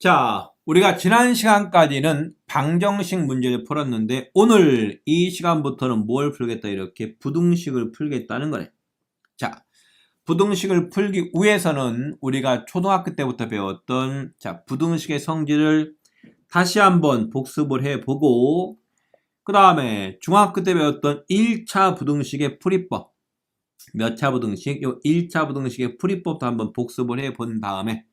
자, 우리가 지난 시간까지는 방정식 문제를 풀었는데 오늘 이 시간부터는 뭘 풀겠다 이렇게 부등식을 풀겠다는 거네. 자, 부등식을 풀기 위해서는 우리가 초등학교 때부터 배웠던 부등식의 성질을 다시 한번 복습을 해보고 그 다음에 중학교 때 배웠던 1차 부등식의 풀이법 몇 차 부등식? 요 1차 부등식의 풀이법도 한번 복습을 해본 다음에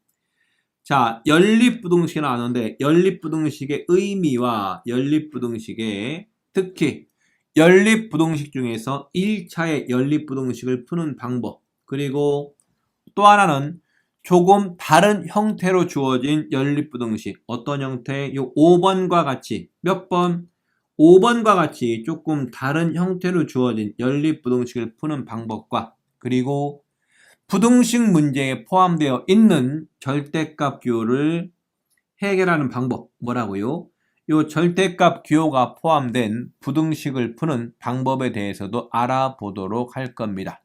자, 연립부등식이 나왔는데 연립부등식의 의미와 연립부등식의 특히 연립부등식 중에서 1차의 연립부등식을 푸는 방법 그리고 또 하나는 조금 다른 형태로 주어진 연립부등식 어떤 형태? 요 5번과 같이 몇 번? 5번과 같이 조금 다른 형태로 주어진 연립부등식을 푸는 방법과 그리고 부등식 문제에 포함되어 있는 절대값 기호를 해결하는 방법 뭐라고요? 이 절대값 기호가 포함된 부등식을 푸는 방법에 대해서도 알아보도록 할 겁니다.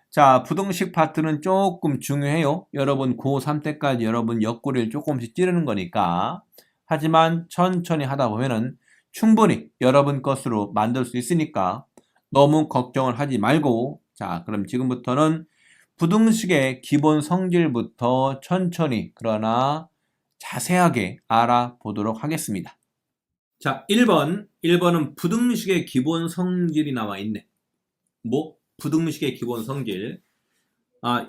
자, 부등식 파트는 조금 중요해요. 여러분 고3 때까지 여러분 옆구리를 조금씩 찌르는 거니까. 하지만 천천히 하다 보면은 충분히 여러분 것으로 만들 수 있으니까 너무 걱정을 하지 말고 자, 그럼 지금부터는 부등식의 기본 성질부터 천천히 그러나 자세하게 알아보도록 하겠습니다. 자, 1번은 부등식의 기본 성질이 나와 있네. 뭐? 부등식의 기본 성질.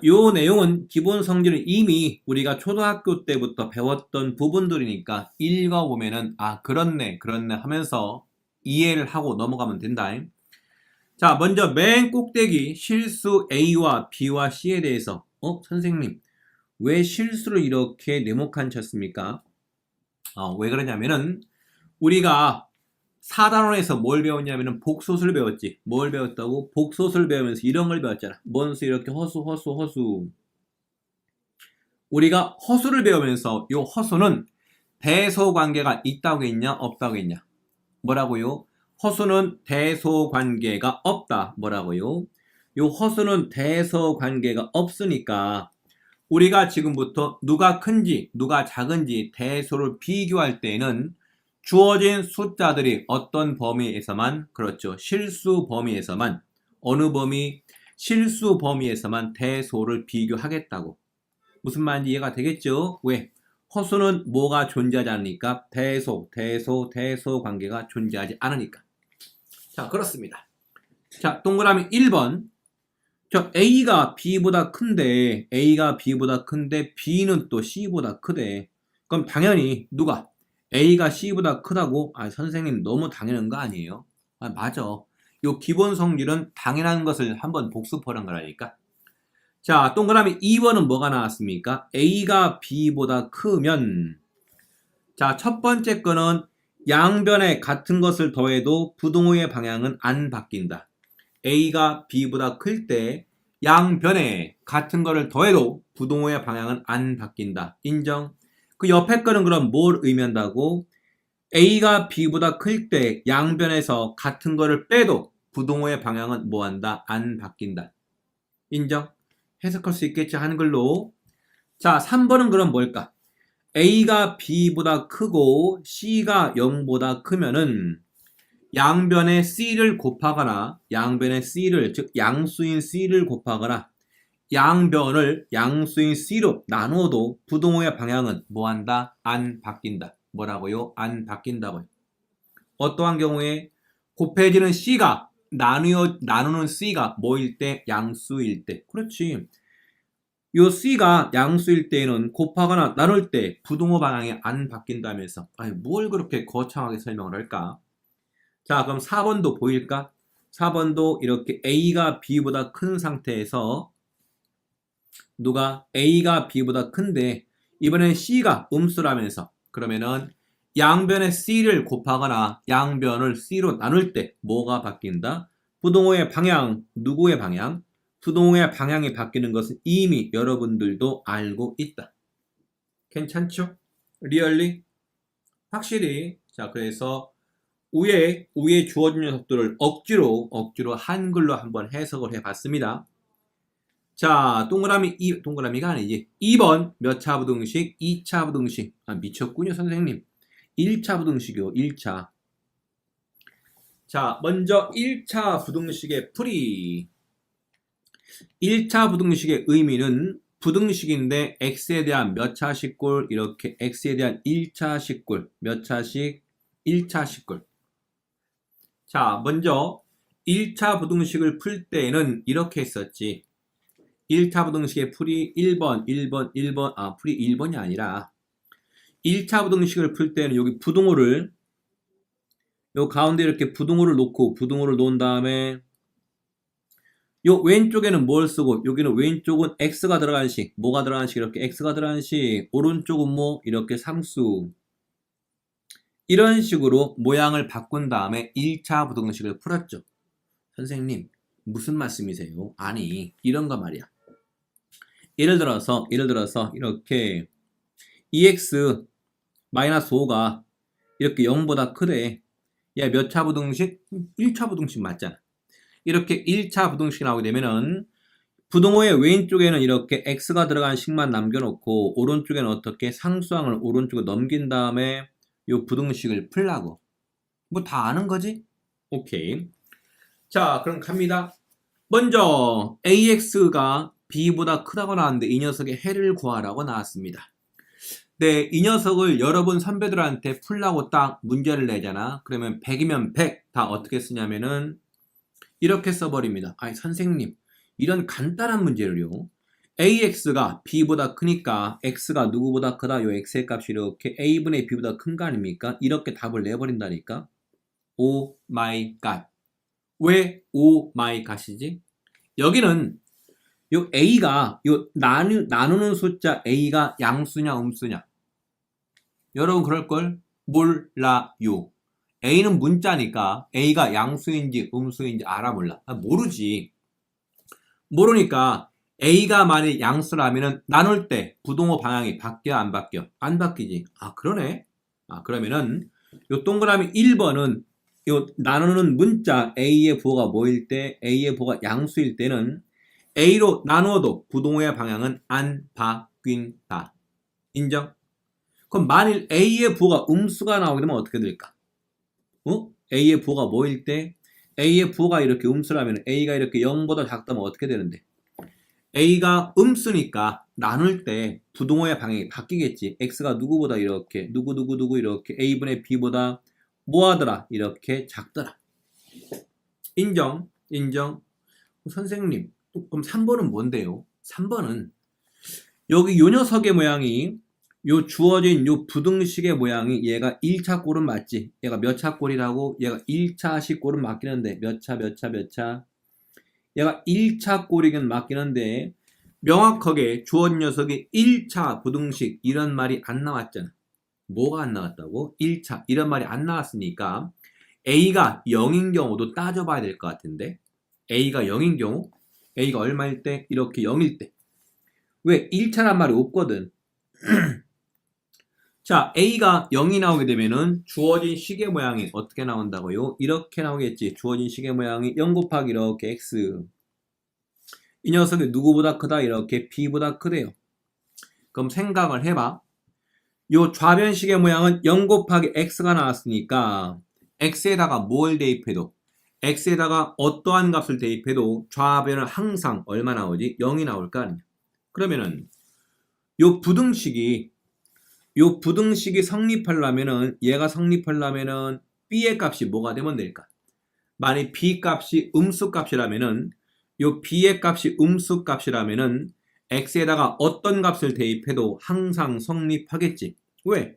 요 내용은 기본 성질은 이미 우리가 초등학교 때부터 배웠던 부분들이니까 읽어보면은 그렇네 하면서 이해를 하고 넘어가면 된다. 자, 먼저 맨 꼭대기 실수 A와 B와 C에 대해서 선생님 왜 실수를 이렇게 네모칸 쳤습니까? 왜 그러냐면은 우리가 4단원에서 뭘 배웠냐면은 복소수를 배웠지. 뭘 배웠다고? 복소수를 배우면서 이런 걸 배웠잖아. 뭔수 이렇게 허수. 우리가 허수를 배우면서 요 허수는 대소관계가 있다고 했냐 없다고 했냐. 뭐라고요? 허수는 대소관계가 없다. 뭐라고요? 요 허수는 대소관계가 없으니까 우리가 지금부터 누가 큰지 누가 작은지 대소를 비교할 때는 주어진 숫자들이 어떤 범위에서만 그렇죠. 실수 범위에서만 어느 범위? 실수 범위에서만 대소를 비교하겠다고. 무슨 말인지 이해가 되겠죠? 왜? 허수는 뭐가 존재하지 않으니까 대소 관계가 존재하지 않으니까. 자, 그렇습니다. 자, 동그라미 1번. A가 B보다 큰데 B는 또 C보다 크대. 그럼 당연히 누가? A가 C보다 크다고? 선생님 너무 당연한 거 아니에요? 맞아. 요 기본 성질은 당연한 것을 한번 복습하는 거라니까. 자, 동그라미 2번은 뭐가 나왔습니까? A가 B보다 크면 자, 첫 번째 거는 양변에 같은 것을 더해도 부동호의 방향은 안 바뀐다. A가 B보다 클 때 양변에 같은 거를 더해도 부동호의 방향은 안 바뀐다. 인정? 그 옆에 거는 그럼 뭘 의미한다고? A가 B보다 클 때 양변에서 같은 거를 빼도 부동호의 방향은 뭐한다? 안 바뀐다. 인정? 해석할 수 있겠지 한글로. 자, 3번은 그럼 뭘까? A가 B보다 크고 C가 0보다 크면은 양변에 C를 곱하거나 양변에 C를 즉 양수인 C를 곱하거나 양변을 양수인 C로 나눠도 부동호의 방향은 뭐한다? 안 바뀐다. 뭐라고요? 안 바뀐다고요. 어떠한 경우에 곱해지는 C가 나누는 C가 뭐일 때? 양수일 때. 그렇지. 요 C가 양수일 때에는 곱하거나 나눌 때 부동호 방향이 안 바뀐다면서 뭘 그렇게 거창하게 설명을 할까? 자, 그럼 4번도 보일까? 4번도 이렇게 A가 B보다 큰 상태에서 누가 A가 B보다 큰데 이번엔 C가 음수라면서 그러면은 양변에 C를 곱하거나 양변을 C로 나눌 때 뭐가 바뀐다? 부동호의 방향, 누구의 방향? 부동호의 방향이 바뀌는 것은 이미 여러분들도 알고 있다. 괜찮죠? 리얼리? 확실히. 자, 그래서 위에 주어진 녀석들을 억지로 한글로 한번 해석을 해봤습니다. 자, 동그라미가 아니지. 2번 몇 차 부등식? 2차 부등식. 아, 미쳤군요, 선생님. 1차 부등식이요, 1차. 자, 먼저 1차 부등식의 풀이. 1차 부등식의 의미는 부등식인데 x에 대한 몇 차씩 꼴, 이렇게 x에 대한 1차씩 꼴, 몇 차씩? 1차씩 꼴. 자, 먼저 1차 부등식을 풀 때에는 이렇게 했었지. 1차 부등식의 풀이 1번, 1번, 1번, 풀이 1번이 아니라 1차 부등식을 풀 때는 여기 부등호를 요 가운데 이렇게 부등호를 놓고 부등호를 놓은 다음에 요 왼쪽에는 뭘 쓰고 여기는 왼쪽은 x가 들어간 식, 뭐가 들어간 식, 이렇게 x가 들어간 식, 오른쪽은 뭐 이렇게 상수, 이런 식으로 모양을 바꾼 다음에 1차 부등식을 풀었죠. 선생님 무슨 말씀이세요? 아니 이런 거 말이야. 예를 들어서 이렇게 2x 마이너스 5가 이렇게 0보다 크대. 얘 몇 차 부등식? 1차 부등식 맞잖아. 이렇게 1차 부등식이 나오게 되면은 부등호의 왼쪽에는 이렇게 x가 들어간 식만 남겨놓고 오른쪽에는 어떻게 상수항을 오른쪽에 넘긴 다음에 이 부등식을 풀라고. 뭐 다 아는 거지? 오케이. 자, 그럼 갑니다. 먼저 ax가 b보다 크다고 나왔는데 이 녀석의 해를 구하라고 나왔습니다. 네, 이 녀석을 여러분 선배들한테 풀라고 딱 문제를 내잖아. 그러면 100이면 100 다 어떻게 쓰냐면은 이렇게 써버립니다. 아니 선생님 이런 간단한 문제를요. ax가 b보다 크니까 x가 누구보다 크다. 요 x의 값이 이렇게 a분의 b보다 큰 거 아닙니까? 이렇게 답을 내버린다니까. 오 마이 갓. 왜 오 마이 갓이지? 여기는 요 a가 요 나누는 숫자 a가 양수냐 음수냐. 여러분 그럴걸? 몰라요. a는 문자니까 a가 양수인지 음수인지 알아 몰라? 모르지. 모르니까 a가 만약 양수라면은 나눌 때 부등호 방향이 바뀌어 안 바뀌어? 안 바뀌지. 아 그러네. 그러면은 요 동그라미 1번은 요 나누는 문자 a의 부호가 뭐일 때, a의 부호가 양수일 때는 a로 나누어도 부등호의 방향은 안 바뀐다. 인정? 그럼 만일 a의 부호가 음수가 나오게 되면 어떻게 될까? a의 부호가 뭐일 때, a의 부호가 이렇게 음수라면 a가 이렇게 0보다 작다면 어떻게 되는데? a가 음수니까 나눌 때 부등호의 방향이 바뀌겠지. x가 누구보다 이렇게 누구 이렇게 a분의 b보다 뭐하더라? 이렇게 작더라. 인정? 선생님 그럼 3번은 뭔데요? 3번은 여기 요 녀석의 모양이 요 주어진 요 부등식의 모양이 얘가 1차 꼴은 맞지? 얘가 몇 차 꼴이라고? 얘가 1차식 꼴은 맞긴 한데 몇 차? 얘가 1차 꼴이긴 맞긴 한데 명확하게 주어진 녀석이 1차 부등식 이런 말이 안 나왔잖아. 뭐가 안 나왔다고? 1차 이런 말이 안 나왔으니까 a가 0인 경우도 따져봐야 될 것 같은데 a가 0인 경우 a가 얼마일 때? 이렇게 0일 때. 왜? 1차란 말이 없거든. 자, a가 0이 나오게 되면은 주어진 식의 모양이 어떻게 나온다고요? 이렇게 나오겠지. 주어진 식의 모양이 0 곱하기 이렇게 x. 이 녀석이 누구보다 크다? 이렇게 b보다 크대요. 그럼 생각을 해봐. 요 좌변식의 모양은 0 곱하기 x가 나왔으니까 x에다가 뭘 대입해도 x에다가 어떠한 값을 대입해도 좌변은 항상 얼마 나오지? 0이 나올 거 아니야. 그러면은 요 부등식이 성립하려면은 얘가 성립하려면은 b의 값이 뭐가 되면 될까? 만약 b 값이 음수 값이라면은 요 b의 값이 음수 값이라면은 x에다가 어떤 값을 대입해도 항상 성립하겠지. 왜?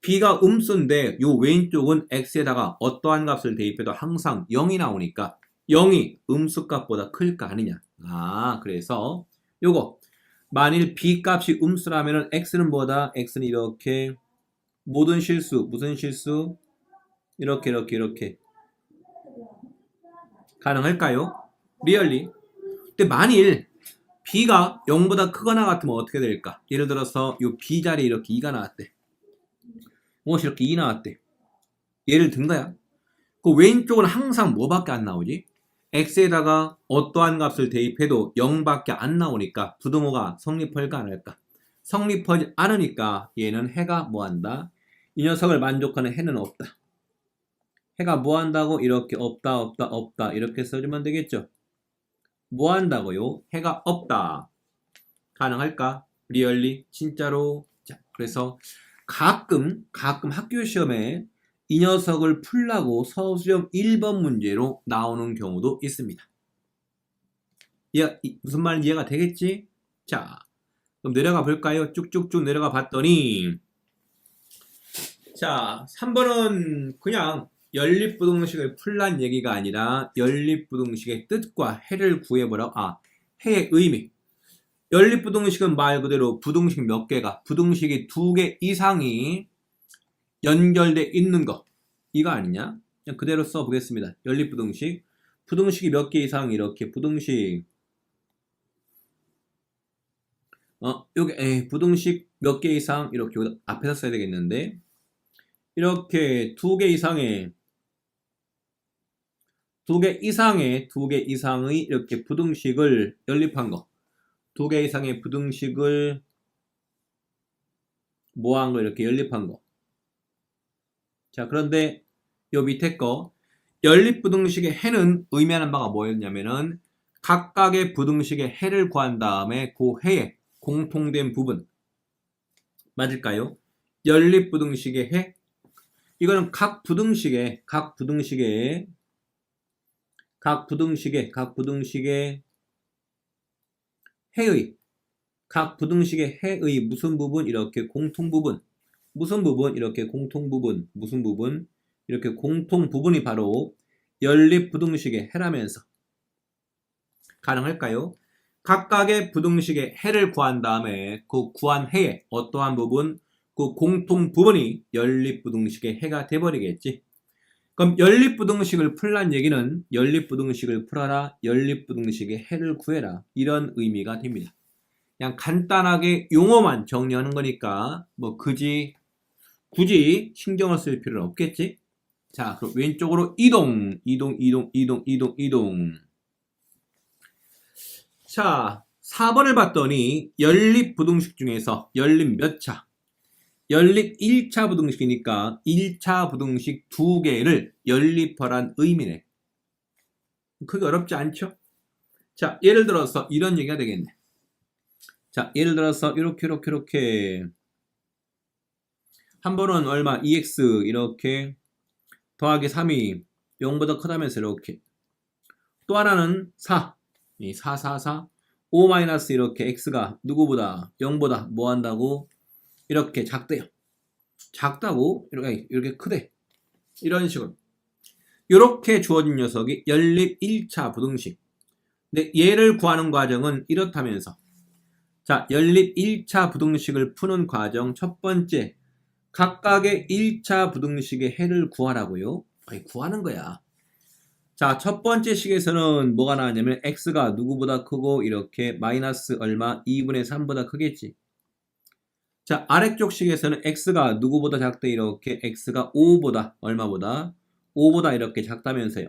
b가 음수인데 요 왼쪽은 x에다가 어떠한 값을 대입해도 항상 0이 나오니까 0이 음수 값보다 클 거 아니냐. 그래서 요거 만일 b 값이 음수라면 x는 뭐다? x는 이렇게 모든 실수, 무슨 실수? 이렇게 가능할까요? 리얼리. 근데 만일 b가 0보다 크거나 같으면 어떻게 될까? 예를 들어서 요 b 자리에 이렇게 2가 나왔대. 무엇이 이렇게 2 나왔대. 예를 든 거야. 그 왼쪽은 항상 뭐밖에 안 나오지? x에다가 어떠한 값을 대입해도 0밖에 안 나오니까 부등호가 성립할까 안 할까? 성립하지 않으니까 얘는 해가 뭐한다? 이 녀석을 만족하는 해는 없다. 해가 뭐한다고? 이렇게 없다 없다 없다 이렇게 써주면 되겠죠. 뭐한다고요? 해가 없다. 가능할까? 리얼리? 진짜로? 자, 그래서 가끔 학교 시험에 이 녀석을 풀라고 서술형 1번 문제로 나오는 경우도 있습니다. 무슨 말인지 이해가 되겠지? 자, 그럼 내려가 볼까요? 쭉쭉쭉 내려가 봤더니 자, 3번은 그냥 연립부등식을 풀란 얘기가 아니라 연립부등식의 뜻과 해를 구해보라고. 해의 의미. 연립부등식은 말 그대로 부등식 몇 개가, 부등식이 2개 이상이 연결돼 있는 거. 이거 아니냐? 그냥 그대로 써보겠습니다. 연립부등식. 부등식이 몇 개 이상 이렇게 부등식. 부등식 몇 개 이상 이렇게 앞에서 써야 되겠는데. 이렇게 2개 이상의 2개 이상의 이렇게 부등식을 연립한 거. 2개 이상의 부등식을 모아한 거 이렇게 연립한 거. 자, 그런데 요 밑에 거 연립부등식의 해는 의미하는 바가 뭐였냐면은 각각의 부등식의 해를 구한 다음에 그 해에 공통된 부분 맞을까요? 연립부등식의 해 이거는 각 부등식의 해의 각 부등식의 해의 무슨 부분 이렇게 공통 부분 무슨 부분 이렇게 공통 부분 무슨 부분 이렇게 공통 부분이 바로 연립부등식의 해라면서 가능할까요? 각각의 부등식의 해를 구한 다음에 그 구한 해에 어떠한 부분 그 공통 부분이 연립부등식의 해가 돼버리겠지. 그럼 연립부등식을 풀란 얘기는 연립부등식을 풀어라 연립부등식의 해를 구해라 이런 의미가 됩니다. 그냥 간단하게 용어만 정리하는 거니까 뭐 굳이 신경을 쓸 필요는 없겠지. 자, 그럼 왼쪽으로 이동. 자, 4번을 봤더니 연립부등식 중에서 연립 몇 차? 연립 1차 부등식이니까 1차 부등식 2개를 연립하란 의미네. 그게 어렵지 않죠? 자, 예를 들어서 이런 얘기가 되겠네. 자, 예를 들어서 이렇게 한 번은 얼마? 2x 이렇게 더하기 3이 0보다 크다면서 이렇게 또 하나는 4 5 마이너스 이렇게 x가 누구보다 0보다 뭐 한다고? 이렇게 작대요. 작다고 이렇게 크대. 이런 식으로 이렇게 주어진 녀석이 연립 1차 부등식. 근데 얘를 구하는 과정은 이렇다면서 자, 연립 1차 부등식을 푸는 과정 첫 번째 각각의 1차 부등식의 해를 구하라고요. 구하는 거야. 자, 첫 번째 식에서는 뭐가 나왔냐면 x가 누구보다 크고 이렇게 마이너스 얼마 2분의 3보다 크겠지. 자, 아래쪽 식에서는 x가 누구보다 작대 이렇게 x가 5보다 얼마보다 5보다 이렇게 작다면서요.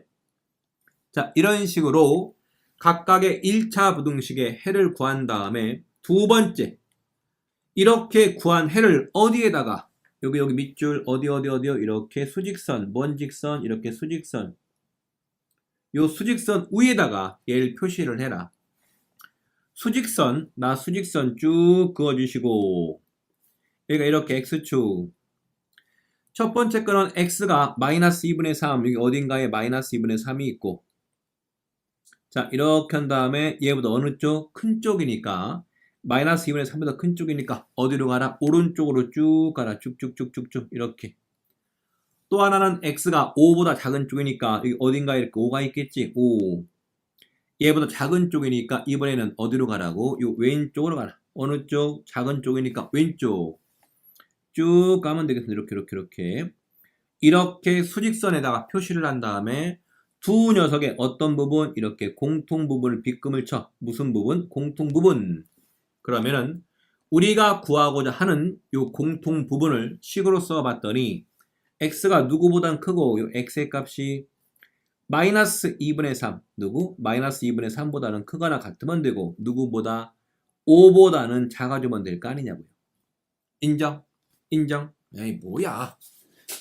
자, 이런 식으로 각각의 1차 부등식의 해를 구한 다음에 두 번째 이렇게 구한 해를 어디에다가 여기 밑줄 어디요 이렇게 수직선 먼 직선 이렇게 수직선 요 수직선 위에다가 얘를 표시를 해라. 수직선 쭉 그어주시고 여기가 이렇게 x축 첫 번째 거는 x가 마이너스 2분의 3 여기 어딘가에 마이너스 2분의 3이 있고 자 이렇게 한 다음에 얘보다 어느 쪽? 큰 쪽이니까 마이너스 2분의 3보다 큰 쪽이니까 어디로 가라? 오른쪽으로 쭉 가라. 쭉쭉쭉쭉쭉 이렇게 또 하나는 x가 5보다 작은 쪽이니까 여기 어딘가에 이렇게 5가 있겠지. 5 얘보다 작은 쪽이니까 이번에는 어디로 가라고? 요 왼쪽으로 가라. 어느 쪽? 작은 쪽이니까 왼쪽 쭉 가면 되겠습니다. 이렇게 수직선에다가 표시를 한 다음에 두 녀석의 어떤 부분? 이렇게 공통 부분을 빗금을 쳐. 무슨 부분? 공통 부분. 그러면은 우리가 구하고자 하는 요 공통 부분을 식으로 써봤더니 x가 누구보단 크고 요 x의 값이 마이너스 2분의 3 누구? 마이너스 2분의 3보다는 크거나 같으면 되고 누구보다 5보다는 작아지면 될 거 아니냐고요. 인정? 인정? 에이 뭐야,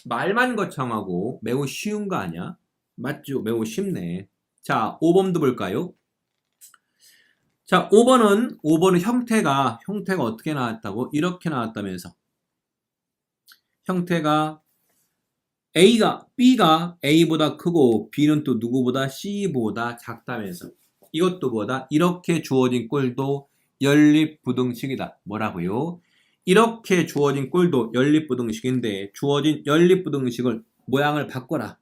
말만 거창하고 매우 쉬운 거 아니야? 맞죠? 매우 쉽네. 자, 5번도 볼까요? 자, 5번은 형태가 어떻게 나왔다고? 이렇게 나왔다면서. 형태가 B가 A보다 크고 B는 또 누구보다 C보다 작다면서. 이것도 보다 이렇게 주어진 꼴도 연립부등식이다. 뭐라고요? 이렇게 주어진 꼴도 연립부등식인데 주어진 연립부등식을 모양을 바꿔라.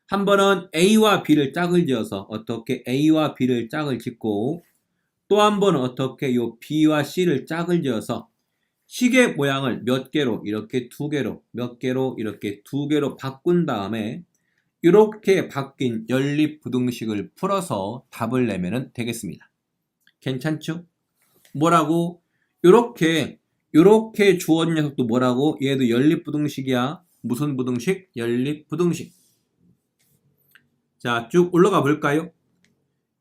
한 번은 A와 B를 짝을 지어서 어떻게 A와 B를 짝을 짓고 또 한 번은 어떻게 요 B와 C를 짝을 지어서 식의 모양을 몇 개로 이렇게 두 개로 몇 개로 이렇게 두 개로 바꾼 다음에 이렇게 바뀐 연립부등식을 풀어서 답을 내면 되겠습니다. 괜찮죠? 뭐라고? 요렇게 주어진 녀석도 뭐라고? 얘도 연립부등식이야. 무슨 부등식? 연립부등식. 자, 쭉 올라가 볼까요?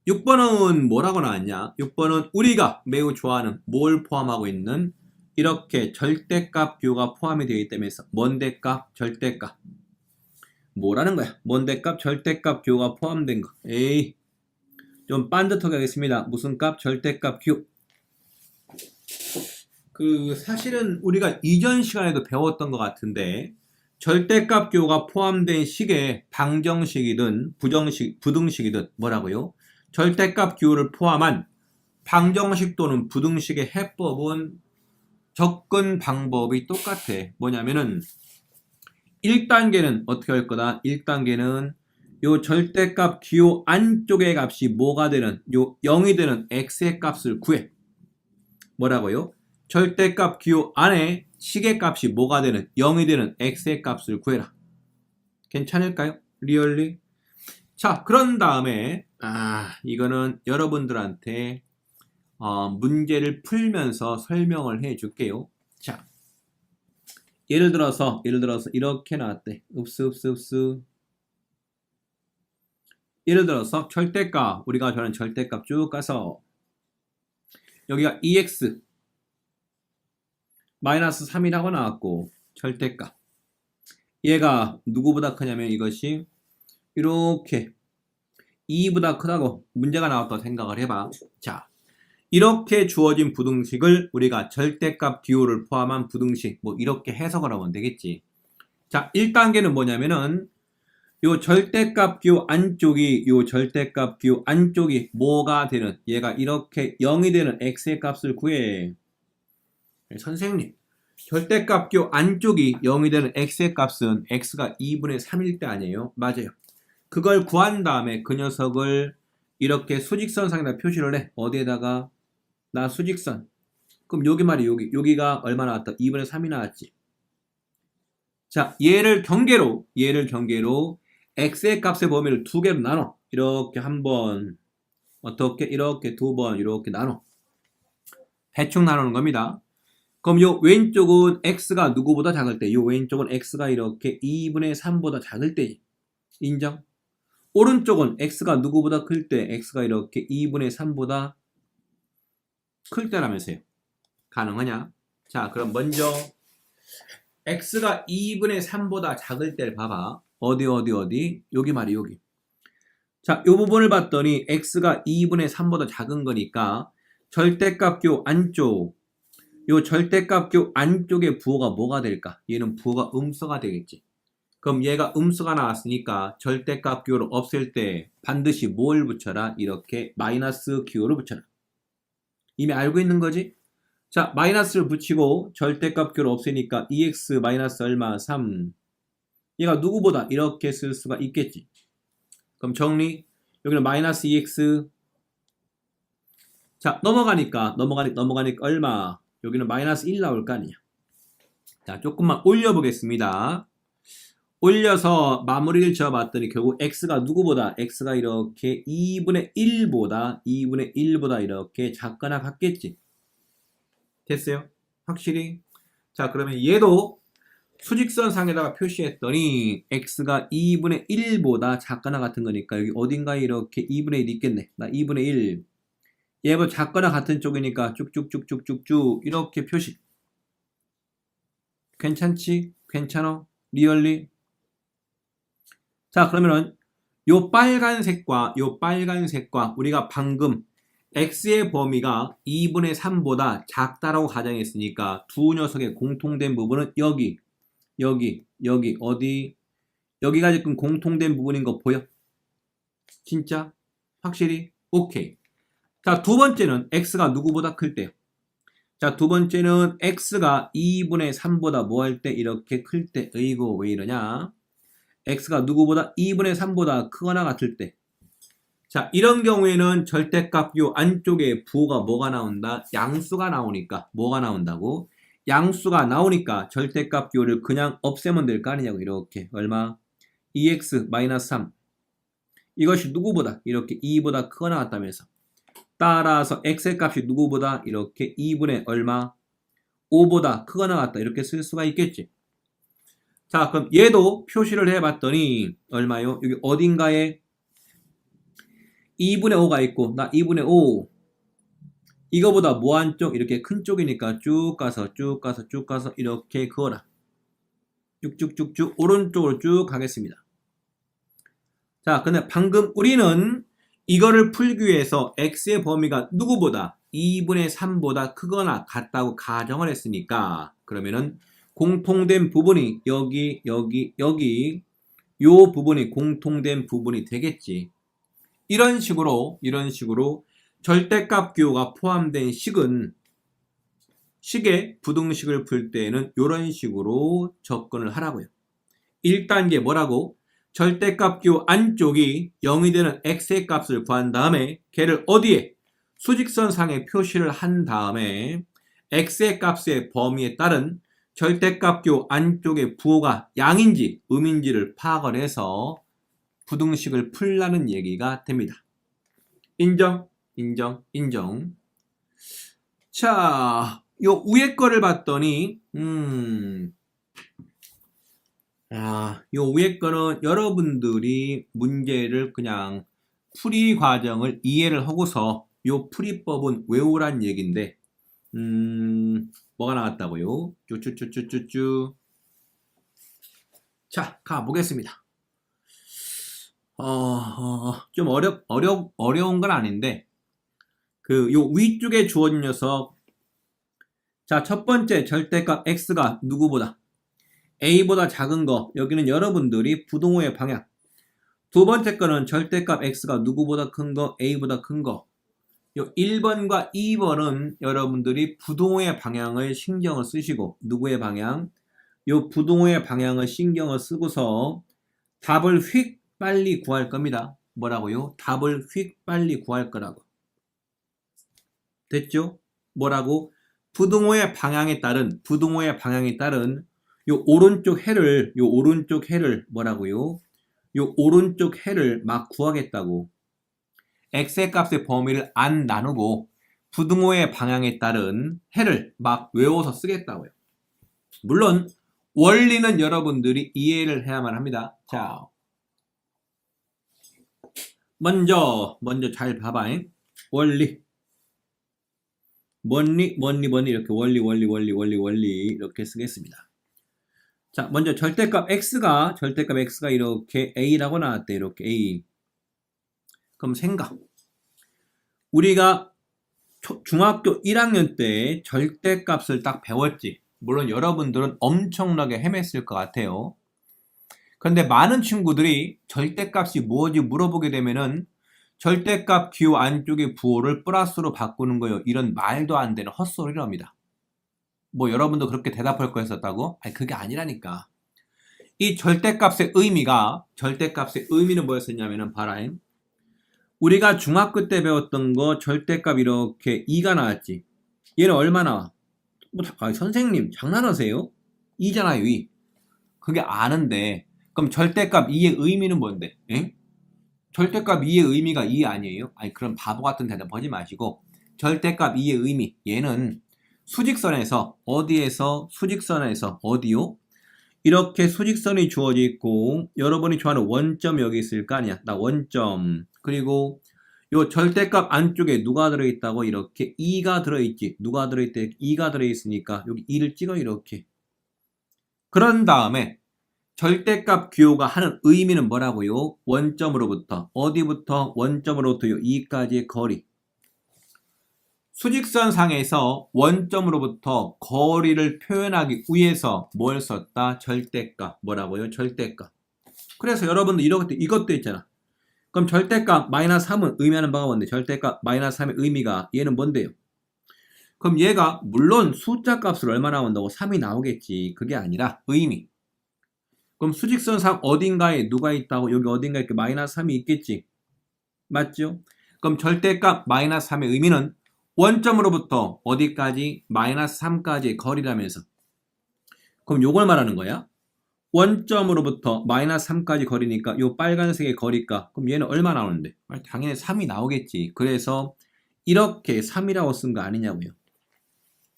6번은 뭐라고 나왔냐? 6번은 우리가 매우 좋아하는 뭘 포함하고 있는 이렇게 절대값 기호가 포함이 되어 있다면서. 뭔대값? 절대값. 뭐라는 거야? 뭔대값? 절대값 기호가 포함된 거. 에이, 좀 빤듯하게 하겠습니다. 무슨 값? 절대값 기호. 사실은 우리가 이전 시간에도 배웠던 것 같은데 절대값 기호가 포함된 식의 방정식이든 부등식이든 뭐라고요? 절대값 기호를 포함한 방정식 또는 부등식의 해법은 접근 방법이 똑같아. 뭐냐면은 1단계는 어떻게 할 거다? 1단계는 요 절대값 기호 안쪽의 값이 뭐가 되는 요 0이 되는 x의 값을 구해. 뭐라고요? 절대값 기호 안에 식의 값이 뭐가 되는 0이 되는 x의 값을 구해라. 괜찮을까요? 리얼리? 자, 그런 다음에 이거는 여러분들한테 문제를 풀면서 설명을 해 줄게요. 자, 예를 들어서 이렇게 나왔대. 읍스. 예를 들어서 절대값, 우리가 좋아하는 절대값 쭉 가서 여기가 2x 마이너스 3이라고 나왔고 절대값 얘가 누구보다 크냐면 이것이 이렇게 2보다 크다고 문제가 나왔다고 생각을 해봐. 자, 이렇게 주어진 부등식을 우리가 절대값 기호를 포함한 부등식 뭐 이렇게 해석을 하면 되겠지. 자, 1단계는 뭐냐면은 요 절대값 기호 안쪽이 뭐가 되는 얘가 이렇게 0이 되는 x의 값을 구해. 선생님, 절대값 기호 안쪽이 0이 되는 x의 값은 x가 2분의 3일 때 아니에요? 맞아요. 그걸 구한 다음에 그 녀석을 이렇게 수직선상에다 표시를 해. 어디에다가? 나 수직선. 그럼 여기 말이 여기가 얼마 나왔다? 2분의 3이 나왔지. 자, 얘를 경계로 x의 값의 범위를 두 개로 나눠. 이렇게 한 번, 어떻게? 이렇게 두 번, 이렇게 나눠. 대충 나누는 겁니다. 그럼 요 왼쪽은 x가 누구보다 작을 때, 요 왼쪽은 x가 이렇게 2분의 3보다 작을 때. 인정? 오른쪽은 x가 누구보다 클 때, x가 이렇게 2분의 3보다 클 때라면서요. 가능하냐? 자, 그럼 먼저 x가 2분의 3보다 작을 때를 봐봐. 어디? 여기 말이 여기. 자, 이 부분을 봤더니 x가 2분의 3보다 작은 거니까 절대값교 안쪽, 요 절대값교 안쪽의 부호가 뭐가 될까? 얘는 부호가 음수가 되겠지. 그럼 얘가 음수가 나왔으니까 절대값교를 없앨 때 반드시 뭘 붙여라? 이렇게 마이너스 기호를 붙여라. 이미 알고 있는 거지? 자, 마이너스를 붙이고 절대값교를 없애니까 2x 마이너스 얼마? 3. 얘가 누구보다 이렇게 쓸 수가 있겠지. 그럼 정리. 여기는 마이너스 2x. 자, 넘어가니까 얼마? 여기는 마이너스 1 나올 거 아니야. 자, 조금만 올려보겠습니다. 올려서 마무리를 지어봤더니 결국 x가 누구보다? x가 이렇게 2분의 1보다 이렇게 작거나 같겠지. 됐어요? 확실히? 자, 그러면 얘도 수직선 상에다가 표시했더니 x가 2분의 1보다 작거나 같은 거니까 여기 어딘가에 이렇게 2분의 1이 있겠네. 나 2분의 1. 얘보다 작거나 같은 쪽이니까 쭉쭉쭉쭉쭉쭉 이렇게 표시. 괜찮지? 괜찮아? 리얼리? 자, 그러면은 요 빨간색과 우리가 방금 x의 범위가 2분의 3보다 작다라고 가정했으니까 두 녀석의 공통된 부분은 여기 어디? 여기가 지금 공통된 부분인 거 보여? 진짜? 확실히? 오케이. 자, 두 번째는 x가 누구보다 클 때. 자, 두 번째는 x가 2분의 3보다 뭐 할 때? 이렇게 클 때. 어이구, 왜 이러냐? x가 누구보다 2분의 3보다 크거나 같을 때. 자, 이런 경우에는 절대값 요 안쪽에 부호가 뭐가 나온다? 양수가 나오니까. 뭐가 나온다고? 양수가 나오니까 절대값 요를 그냥 없애면 될 거 아니냐고. 이렇게. 얼마? 2x-3. 이것이 누구보다? 이렇게 2보다 크거나 같다면서. 따라서 x의 값이 누구보다? 이렇게 2분의 얼마? 5보다 크거나 같다. 이렇게 쓸 수가 있겠지. 자, 그럼 얘도 표시를 해봤더니 얼마요? 여기 어딘가에 2분의 5가 있고 나 2분의 5 이거보다 뭐 한쪽? 이렇게 큰 쪽이니까 쭉 가서 이렇게 그어라. 쭉쭉쭉쭉 오른쪽으로 쭉 가겠습니다. 자, 근데 방금 우리는 이거를 풀기 위해서 x의 범위가 누구보다 2분의 3보다 크거나 같다고 가정을 했으니까 그러면은 공통된 부분이 여기 요 부분이 공통된 부분이 되겠지. 이런 식으로 절대값 기호가 포함된 식의 부등식을 풀 때에는 이런 식으로 접근을 하라고요. 1단계 뭐라고? 절대값 기호 안쪽이 0이 되는 x의 값을 구한 다음에 걔를 어디에? 수직선상에 표시를 한 다음에 x의 값의 범위에 따른 절대값 기호 안쪽의 부호가 양인지 음인지를 파악을 해서 부등식을 풀라는 얘기가 됩니다. 인정? 자, 요 위에 거를 봤더니 요 위에 거는 여러분들이 문제를 그냥 풀이 과정을 이해를 하고서 요 풀이법은 외우란 얘기인데 뭐가 나왔다고요? 쭈쭈쭈쭈쭈쭈. 자, 가보겠습니다. 좀 어려운 건 아닌데 요 위쪽에 주어진 녀석. 자, 첫 번째 절대값 x가 누구보다? a보다 작은 거. 여기는 여러분들이 부등호의 방향. 두 번째 거는 절대값 x가 누구보다 큰 거? a보다 큰 거. 요 1번과 2번은 여러분들이 부등호의 방향을 신경을 쓰시고 누구의 방향? 요 부등호의 방향을 신경을 쓰고서 답을 휙 빨리 구할 겁니다. 뭐라고요? 답을 휙 빨리 구할 거라고. 됐죠? 뭐라고? 부등호의 방향에 따른 요 오른쪽 해를 뭐라고요? 요 오른쪽 해를 막 구하겠다고. x의 값의 범위를 안 나누고 부등호의 방향에 따른 해를 막 외워서 쓰겠다고요. 물론 원리는 여러분들이 이해를 해야만 합니다. 자, 먼저 잘 봐봐. 원리 이렇게 원리 이렇게 쓰겠습니다. 자, 먼저 절대값 x가 이렇게 a라고 나왔대. 이렇게 a. 그럼 생각. 우리가 중학교 1학년 때 절대값을 딱 배웠지. 물론 여러분들은 엄청나게 헤맸을 것 같아요. 그런데 많은 친구들이 절대값이 뭐지 물어보게 되면은 절대값 기호 안쪽의 부호를 플러스로 바꾸는 거예요. 이런 말도 안 되는 헛소리를 합니다. 뭐 여러분도 그렇게 대답할 거였었다고? 아니, 그게 아니라니까. 이 절대값의 의미는 뭐였었냐면은 봐라잉. 우리가 중학교 때 배웠던 거 절대값 이렇게 2가 나왔지. 얘는 얼마 나와? 선생님 장난하세요? 2잖아요, 2. 그게 아는데 그럼 절대값 2의 의미는 뭔데? 에? 절대값 2의 의미가 2 아니에요? 아니, 그럼 바보 같은 대답하지 마시고 절대값 2의 의미, 얘는 수직선에서 어디요? 이렇게 수직선이 주어져 있고 여러분이 좋아하는 원점 여기 있을 거 아니야. 나 원점. 그리고 요 절대값 안쪽에 누가 들어있다고? 이렇게 2가 들어있지. 누가 들어있대? 2가 들어있으니까 여기 2를 찍어 이렇게. 그런 다음에 절대값 기호가 하는 의미는 뭐라고요? 원점으로부터 어디부터? 원점으로부터 요 2까지의 거리. 수직선 상에서 원점으로부터 거리를 표현하기 위해서 뭘 썼다? 절대값. 뭐라고요? 절대값. 그래서 여러분들 이것도 있잖아. 그럼 절대값 마이너스 3은 의미하는 바가 뭔데? 절대값 마이너스 3의 의미가 얘는 뭔데요? 그럼 얘가 물론 숫자 값을 얼마 나온다고? 3이 나오겠지. 그게 아니라 의미. 그럼 수직선상 어딘가에 누가 있다고? 여기 어딘가에 이렇게 마이너스 3이 있겠지. 맞죠? 그럼 절대값 마이너스 3의 의미는 원점으로부터 어디까지? 마이너스 3까지의 거리라면서. 그럼 요걸 말하는 거야. 원점으로부터 마이너스 3까지 거리니까 요 빨간색의 거리가 그럼 얘는 얼마 나오는데? 당연히 3이 나오겠지. 그래서 이렇게 3이라고 쓴 거 아니냐고요.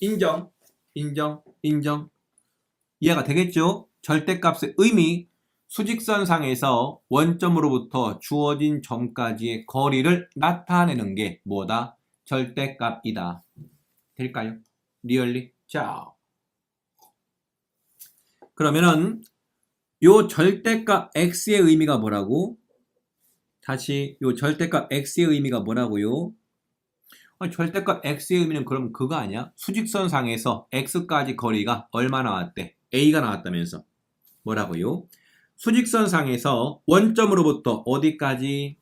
인정, 인정, 인정. 이해가 되겠죠? 절대값의 의미, 수직선상에서 원점으로부터 주어진 점까지의 거리를 나타내는 게 뭐다? 절대값이다. 될까요? 리얼리? 자, 그러면은 요 절대값 x의 의미가 뭐라고? 다시 요 절대값 x의 의미가 뭐라고요? 절대값 x의 의미는 그럼 그거 아니야? 수직선상에서 x까지 거리가 얼마 나왔대? a가 나왔다면서. 뭐라고요? 수직선상에서 원점으로부터 어디까지?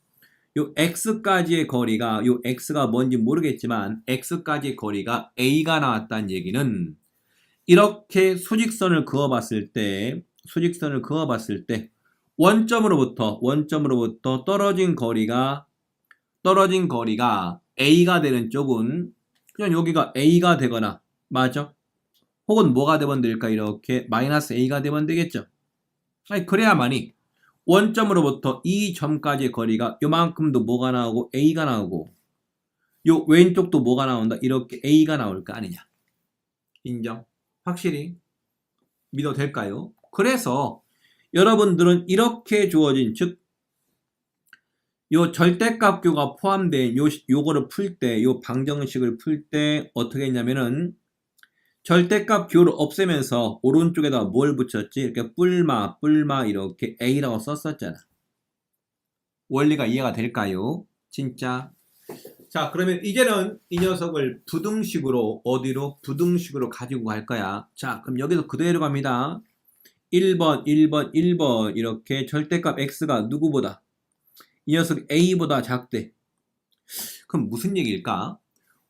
요 x까지의 거리가 요 x가 뭔지 모르겠지만 x까지의 거리가 a가 나왔다는 얘기는 이렇게 수직선을 그어봤을 때 원점으로부터 떨어진 거리가 a가 되는 쪽은 그냥 여기가 a가 되거나 맞아? 혹은 뭐가 되면 될까? 이렇게 마이너스 a가 되면 되겠죠. 아니 그래야만이 원점으로부터 이 점까지의 거리가 요만큼도 뭐가 나오고 a가 나오고 요 왼쪽도 뭐가 나온다? 이렇게 a가 나올 거 아니냐. 인정? 확실히 믿어도 될까요? 그래서 여러분들은 이렇게 주어진 즉 요 절대값교가 포함된 요거를 풀 때 요 방정식을 풀 때 어떻게 했냐면은 절대값 기호를 없애면서 오른쪽에다 뭘 붙였지? 이렇게 뿔마 이렇게 a라고 썼었잖아. 원리가 이해가 될까요? 진짜. 자, 그러면 이제는 이 녀석을 부등식으로 어디로? 부등식으로 가지고 갈 거야. 자, 그럼 여기서 그대로 갑니다. 1번 이렇게 절대값 x가 누구보다? 이 녀석 a보다 작대. 그럼 무슨 얘기일까?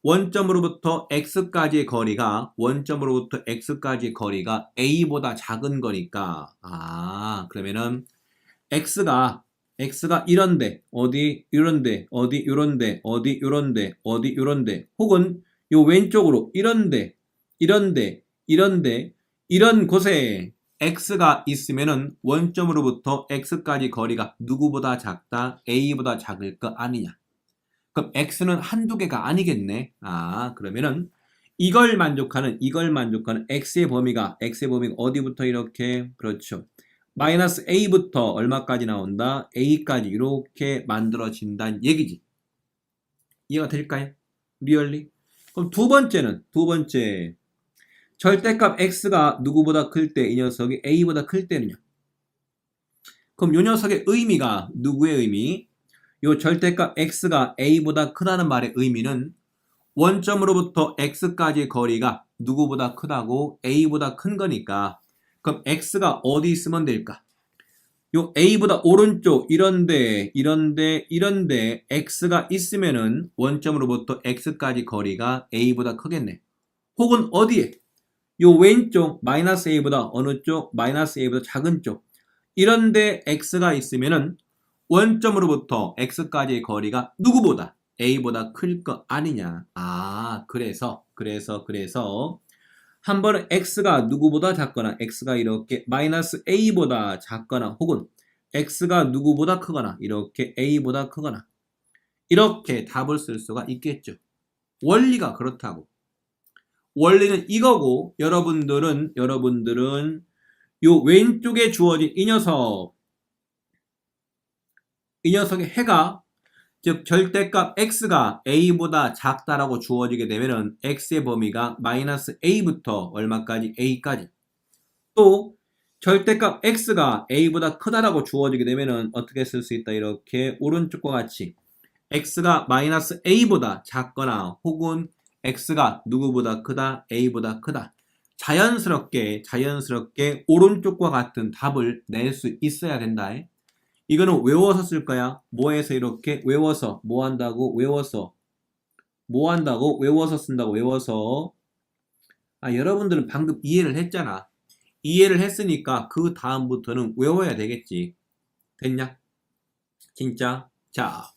원점으로부터 x까지의 거리가 a보다 작은 거니까 그러면은 x가 이런데 어디 이런데 혹은 요 왼쪽으로 이런 곳에 x가 있으면은 원점으로부터 x까지 거리가 누구보다 작다? a보다 작을 거 아니냐. 그럼 x는 한두 개가 아니겠네. 그러면은 이걸 만족하는 x의 범위가 어디부터 이렇게 그렇죠. 마이너스 a부터 얼마까지 나온다? a까지 이렇게 만들어진다는 얘기지. 이해가 될까요? 리얼리? 그럼 두 번째 절대값 x가 누구보다 클 때 이 녀석이 a보다 클 때는요. 그럼 이 녀석의 의미가 누구의 의미? 요 절대값 x가 a보다 크다는 말의 의미는 원점으로부터 x까지의 거리가 누구보다 크다고? a보다 큰 거니까 그럼 x가 어디 있으면 될까? 요 a보다 오른쪽 이런데 x가 있으면은 원점으로부터 x까지 거리가 a보다 크겠네. 혹은 어디에? 요 왼쪽 마이너스 a보다 어느 쪽? 마이너스 a보다 작은 쪽. 이런데 x가 있으면은 원점으로부터 x까지의 거리가 누구보다? a보다 클 거 아니냐. 그래서 한 번은 x가 누구보다 작거나 x가 이렇게 마이너스 a보다 작거나 혹은 x가 누구보다 크거나 이렇게 a보다 크거나 이렇게 답을 쓸 수가 있겠죠. 원리가 그렇다고. 원리는 이거고 여러분들은 요 왼쪽에 주어진 이 녀석의 해가 즉 절대값 x가 a보다 작다라고 주어지게 되면은 x의 범위가 마이너스 a부터 얼마까지? a까지. 또 절대값 x가 a보다 크다라고 주어지게 되면은 어떻게 쓸 수 있다? 이렇게 오른쪽과 같이 x가 마이너스 a보다 작거나 혹은 x가 누구보다 크다? a보다 크다. 자연스럽게 오른쪽과 같은 답을 낼 수 있어야 된다. 이거는 외워서 쓸 거야. 뭐해서 이렇게 외워서 뭐 한다고? 외워서 쓴다고. 외워서. 여러분들은 방금 이해를 했잖아. 이해를 했으니까 그 다음부터는 외워야 되겠지. 됐냐? 진짜? 자,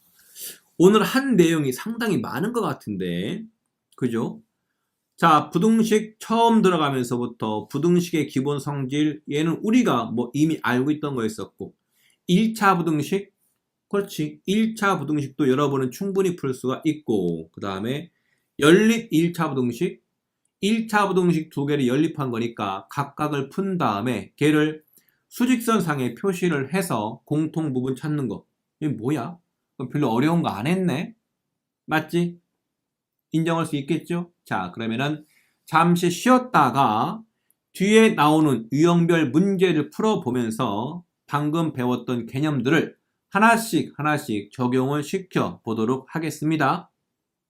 오늘 한 내용이 상당히 많은 것 같은데 그죠? 자, 부등식 처음 들어가면서부터 부등식의 기본 성질 얘는 우리가 뭐 이미 알고 있던 거였었고 1차 부등식 그렇지 1차 부등식도 여러분은 충분히 풀 수가 있고 그 다음에 연립 1차 부등식 1차 부등식 두 개를 연립한 거니까 각각을 푼 다음에 걔를 수직선상에 표시를 해서 공통 부분 찾는 거 이게 뭐야? 별로 어려운 거 안 했네? 맞지? 인정할 수 있겠죠? 자, 그러면은 잠시 쉬었다가 뒤에 나오는 유형별 문제를 풀어보면서 방금 배웠던 개념들을 하나씩 적용을 시켜 보도록 하겠습니다.